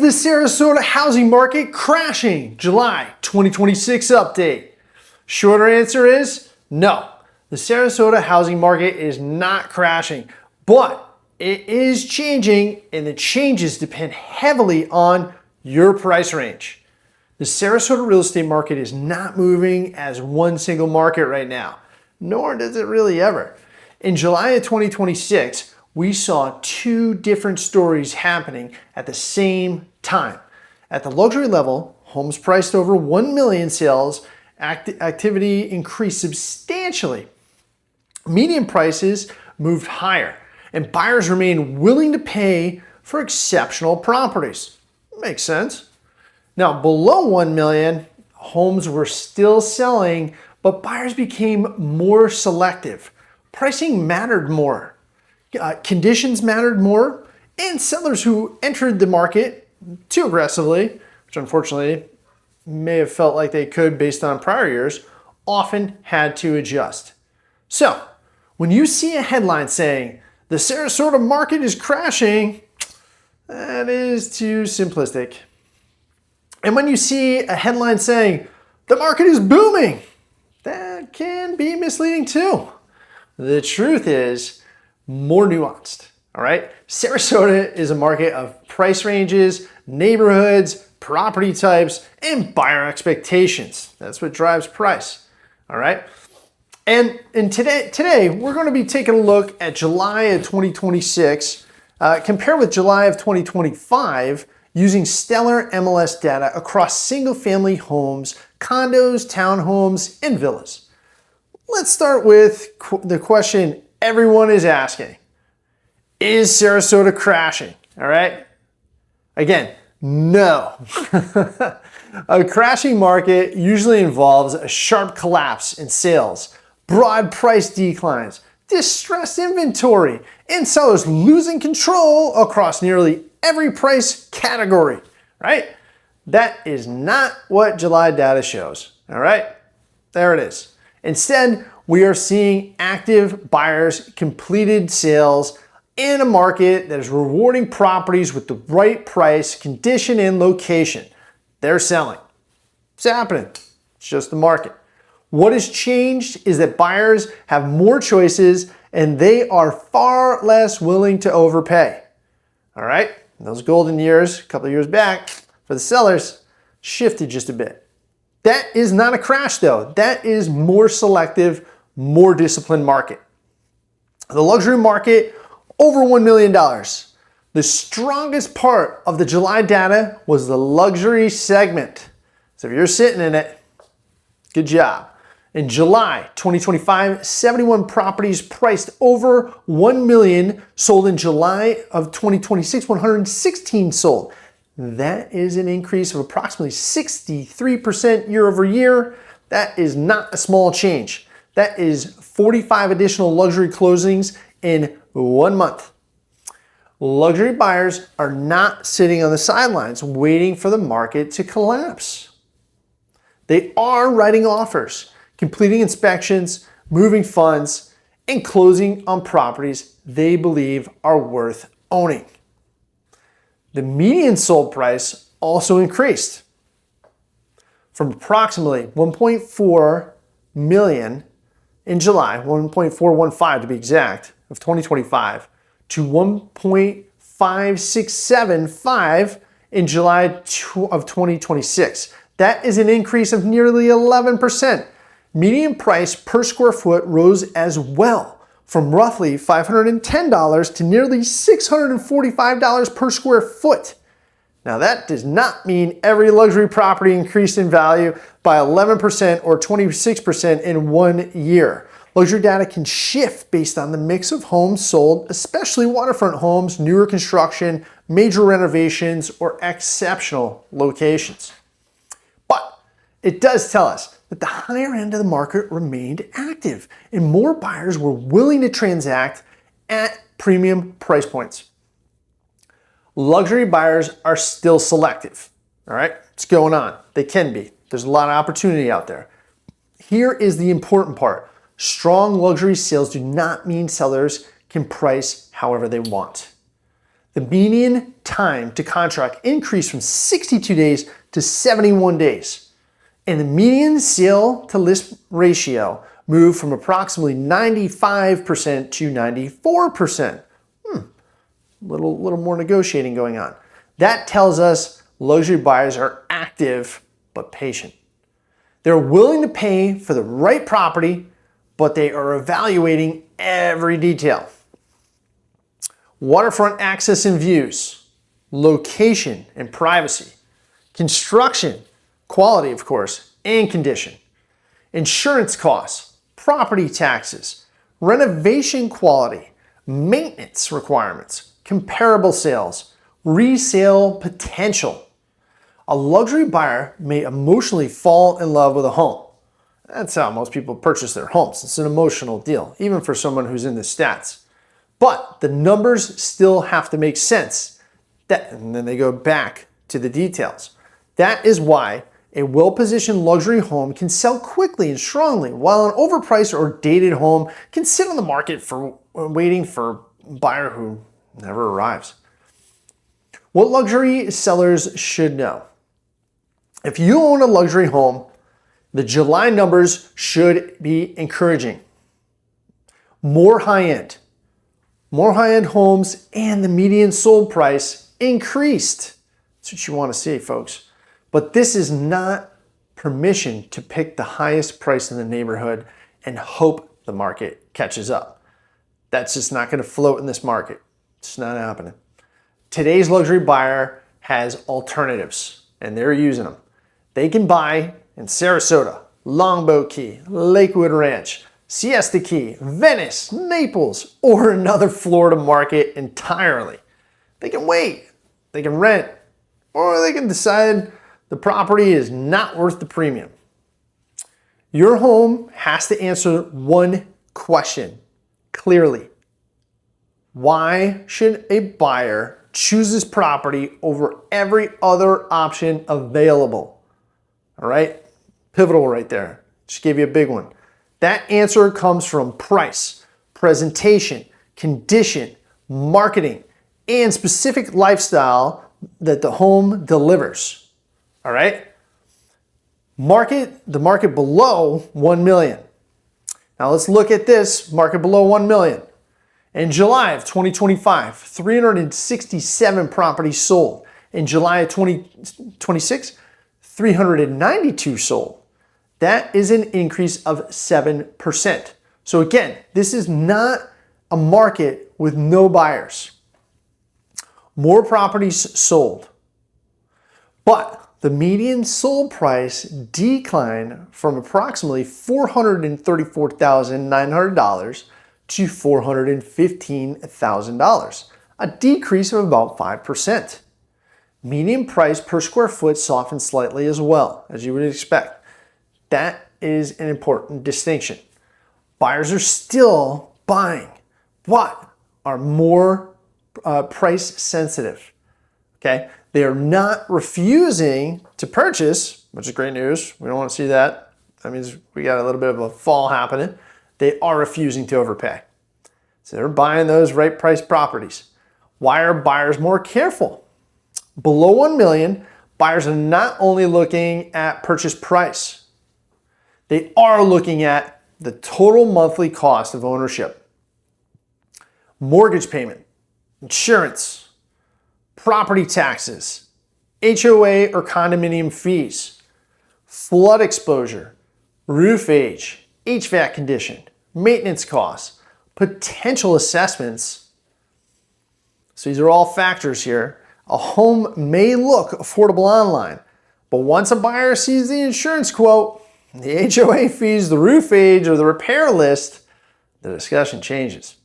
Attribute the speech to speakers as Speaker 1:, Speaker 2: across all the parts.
Speaker 1: Is the Sarasota housing market crashing? July 2026 update. Shorter answer is no. The Sarasota housing market is not crashing, but it is changing, and the changes depend heavily on your price range. The Sarasota real estate market is not moving as one single market right now, nor does it really ever. In July of 2026, we saw two different stories happening at the same time. At the luxury level, homes priced over 1 million sales activity increased substantially. Median prices moved higher, and buyers remained willing to pay for exceptional properties. Makes sense. Now, below 1 million, homes were still selling, but buyers became more selective. Pricing mattered more. Conditions mattered more, and sellers who entered the market too aggressively, which unfortunately may have felt like they could based on prior years, often had to adjust. So, when you see a headline saying, the Sarasota market is crashing, that is too simplistic. And when you see a headline saying, the market is booming, that can be misleading too. The truth is more nuanced, all right? Sarasota is a market of price ranges, neighborhoods, property types, and buyer expectations. That's what drives price, all right? And today we're going to be taking a look at July of 2026, compared with July of 2025, using stellar MLS data across single-family homes, condos, townhomes, and villas. Let's start with the question everyone is asking. Is Sarasota crashing? All right? Again, no. A crashing market usually involves a sharp collapse in sales, broad price declines, distressed inventory, and sellers losing control across nearly every price category, right? That is not what July data shows, all right? There it is. Instead, we are seeing active buyers, completed sales in a market that is rewarding properties with the right price, condition, and location. They're selling. It's happening. It's just the market. What has changed is that buyers have more choices and they are far less willing to overpay. All right? Those golden years, a couple of years back, for the sellers, shifted just a bit. That is not a crash though. That is more selective, more disciplined market. The luxury market, over $1 million. The strongest part of the July data was the luxury segment. So if you're sitting in it, good job. In July 2025, 71 properties priced over 1 million sold. In July of 2026, 116 sold. That is an increase of approximately 63% year over year. That is not a small change. That is 45 additional luxury closings in 1 month. Luxury buyers are not sitting on the sidelines waiting for the market to collapse. They are writing offers, completing inspections, moving funds, and closing on properties they believe are worth owning. The median sold price also increased from approximately 1.4 million in July, 1.415 to be exact, of 2025, to 1.5675 in July of 2026. That is an increase of nearly 11%. Median price per square foot rose as well, from roughly $510 to nearly $645 per square foot. Now that does not mean every luxury property increased in value by 11% or 26% in 1 year. Luxury data can shift based on the mix of homes sold, especially waterfront homes, newer construction, major renovations, or exceptional locations. But it does tell us that the higher end of the market remained active and more buyers were willing to transact at premium price points. Luxury buyers are still selective, all right? It's going on. They can be. There's a lot of opportunity out there. Here is the important part. Strong luxury sales do not mean sellers can price however they want. The median time to contract increased from 62 days to 71 days. And the median sale to list ratio moved from approximately 95% to 94%. Little more negotiating going on. That tells us luxury buyers are active but patient. They're willing to pay for the right property, but they are evaluating every detail. Waterfront access and views, location and privacy, construction, quality of course, and condition, insurance costs, property taxes, renovation quality, maintenance requirements, comparable sales, resale potential. A luxury buyer may emotionally fall in love with a home. That's how most people purchase their homes. It's an emotional deal, even for someone who's in the stats. But the numbers still have to make sense. And then they go back to the details. That is why a well-positioned luxury home can sell quickly and strongly, while an overpriced or dated home can sit on the market for waiting for a buyer who never arrives. What luxury sellers should know. If you own a luxury home, the July numbers should be encouraging. More high-end homes and the median sold price increased. That's what you want to see, folks. But this is not permission to pick the highest price in the neighborhood and hope the market catches up. That's just not going to float in this market. It's not happening. Today's luxury buyer has alternatives, and they're using them. They can buy in Sarasota, Longboat Key, Lakewood Ranch, Siesta Key, Venice, Naples, or another Florida market entirely. They can wait, they can rent, or they can decide the property is not worth the premium. Your home has to answer one question clearly. Why should a buyer choose this property over every other option available? All right, pivotal right there. Just gave you a big one. That answer comes from price, presentation, condition, marketing, and specific lifestyle that the home delivers. All right? The market below 1 million. Now let's look at this market below 1 million. In July of 2025, 367 properties sold. In July of 2026, 392 sold. That is an increase of 7%. So again, this is not a market with no buyers. More properties sold. But the median sold price declined from approximately $434,900 to $415,000, a decrease of about 5%. Median price per square foot softened slightly as well, as you would expect. That is an important distinction. Buyers are still buying, but are more price sensitive. Okay, they are not refusing to purchase, which is great news. We don't want to see that. That means we got a little bit of a fall happening. They are refusing to overpay. So they're buying those right price properties. Why are buyers more careful? Below 1 million, buyers are not only looking at purchase price, they are looking at the total monthly cost of ownership, mortgage payment, insurance, property taxes, HOA or condominium fees, flood exposure, roof age, HVAC condition, maintenance costs, potential assessments. So these are all factors here. A home may look affordable online, but once a buyer sees the insurance quote, the HOA fees, the roof age, or the repair list, the discussion changes.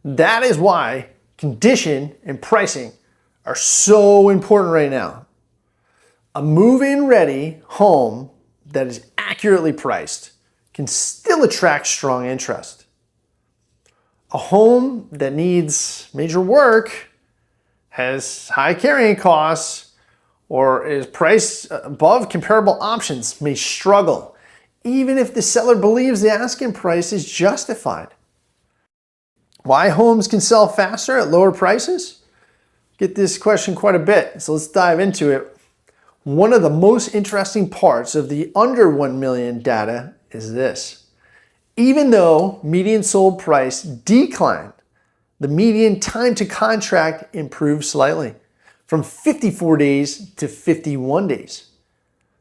Speaker 1: That is why condition and pricing are so important right now. A move-in ready home that is accurately priced can still attract strong interest. A home that needs major work, has high carrying costs, or is priced above comparable options may struggle, even if the seller believes the asking price is justified. Why homes can sell faster at lower prices? Get this question quite a bit, so let's dive into it. One of the most interesting parts of the under 1 million data is this. Even though median sold price declined, the median time to contract improved slightly from 54 days to 51 days.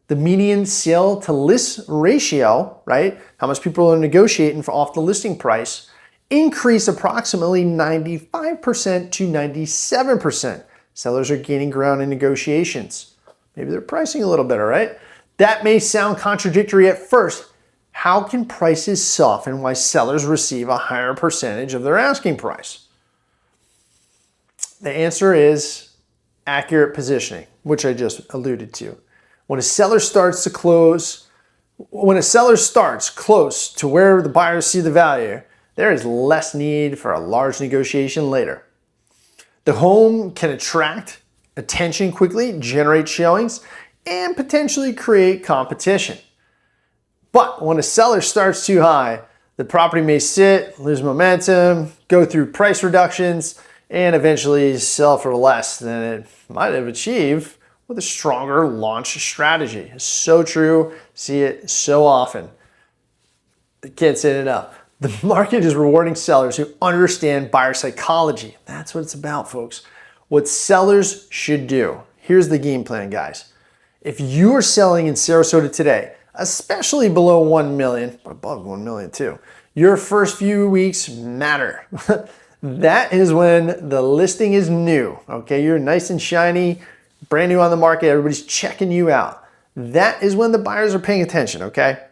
Speaker 1: The median sale to list ratio, right? How much people are negotiating for off the listing price, increased approximately 95% to 97%. Sellers are gaining ground in negotiations. Maybe they're pricing a little better, right? That may sound contradictory at first. How can prices soften while sellers receive a higher percentage of their asking price? The answer is accurate positioning, which I just alluded to. When a seller starts close to where the buyers see the value, there is less need for a large negotiation later. The home can attract attention quickly, generate showings, and potentially create competition. But when a seller starts too high, the property may sit, lose momentum, go through price reductions, and eventually sell for less than it might have achieved with a stronger launch strategy. It's so true, see it so often. I can't say it enough. The market is rewarding sellers who understand buyer psychology. That's what it's about, folks. What sellers should do. Here's the game plan, guys. If you are selling in Sarasota today, especially below 1 million, but above 1 million too, your first few weeks matter. That is when the listing is new, okay? You're nice and shiny, brand new on the market, everybody's checking you out. That is when the buyers are paying attention, okay?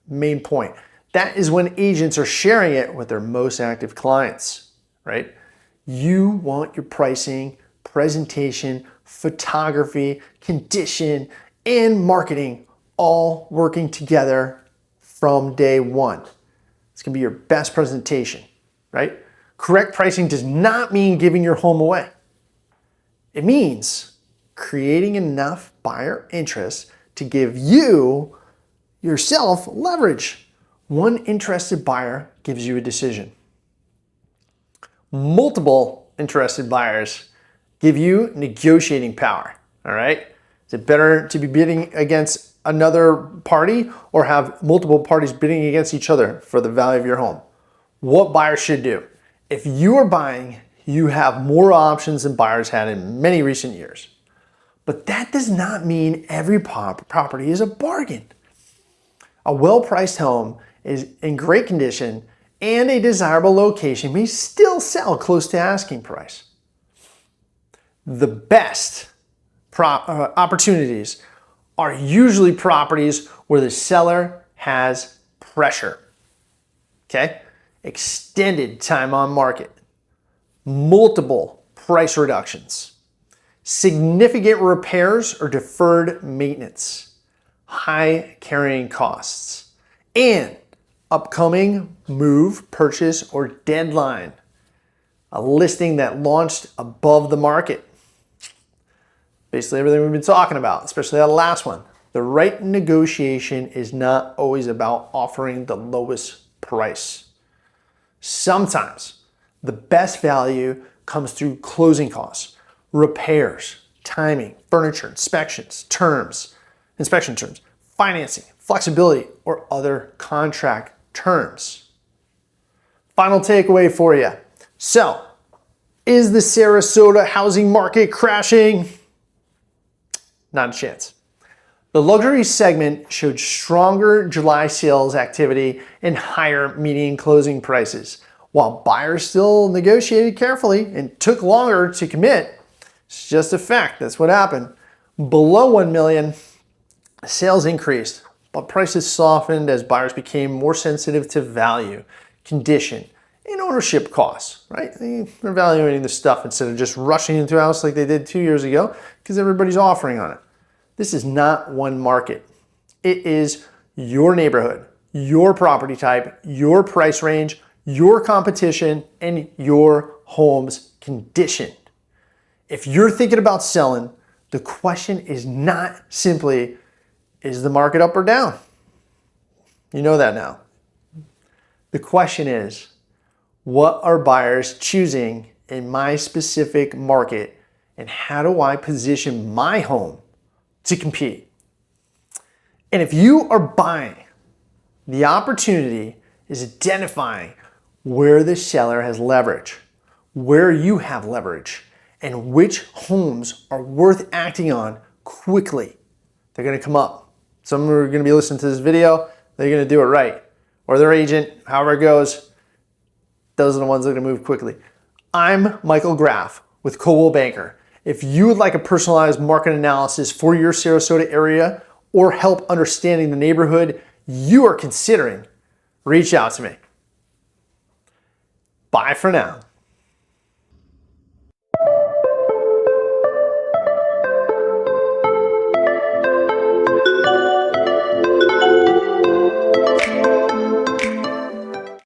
Speaker 1: Main point. That is when agents are sharing it with their most active clients, right? You want your pricing, presentation, photography, condition, and marketing all working together from day one. It's gonna be your best presentation, right? Correct pricing does not mean giving your home away. It means creating enough buyer interest to give you, yourself, leverage. One interested buyer gives you a decision. Multiple interested buyers give you negotiating power, all right? Is it better to be bidding against another party or have multiple parties bidding against each other for the value of your home? What buyers should do. If you are buying, you have more options than buyers had in many recent years. But that does not mean every property is a bargain. A well-priced home is in great condition and a desirable location may still sell close to asking price. The best opportunities are usually properties where the seller has pressure, okay? Extended time on market, multiple price reductions, significant repairs or deferred maintenance, high carrying costs, and upcoming move, purchase, or deadline. A listing that launched above the market. Basically everything we've been talking about, especially that last one. The right negotiation is not always about offering the lowest price. Sometimes the best value comes through closing costs, repairs, timing, furniture, inspection terms, financing, flexibility, or other contract terms. Final takeaway for you. So, is the Sarasota housing market crashing? Not a chance. The luxury segment showed stronger July sales activity and higher median closing prices, while buyers still negotiated carefully and took longer to commit. It's just a fact, that's what happened. Below 1 million, sales increased, but prices softened as buyers became more sensitive to value, condition, and ownership costs, right? They're evaluating the stuff instead of just rushing into a house like they did 2 years ago because everybody's offering on it. This is not one market. It is your neighborhood, your property type, your price range, your competition, and your home's condition. If you're thinking about selling, the question is not simply, is the market up or down? You know that now. The question is, what are buyers choosing in my specific market and how do I position my home to compete? And if you are buying, the opportunity is identifying where the seller has leverage, where you have leverage, and which homes are worth acting on quickly. They're gonna come up. Some of them are gonna be listening to this video, they're gonna do it right. Or their agent, however it goes, those are the ones that are gonna move quickly. I'm Michael Graf with Coldwell Banker. If you would like a personalized market analysis for your Sarasota area or help understanding the neighborhood you are considering, reach out to me. Bye for now.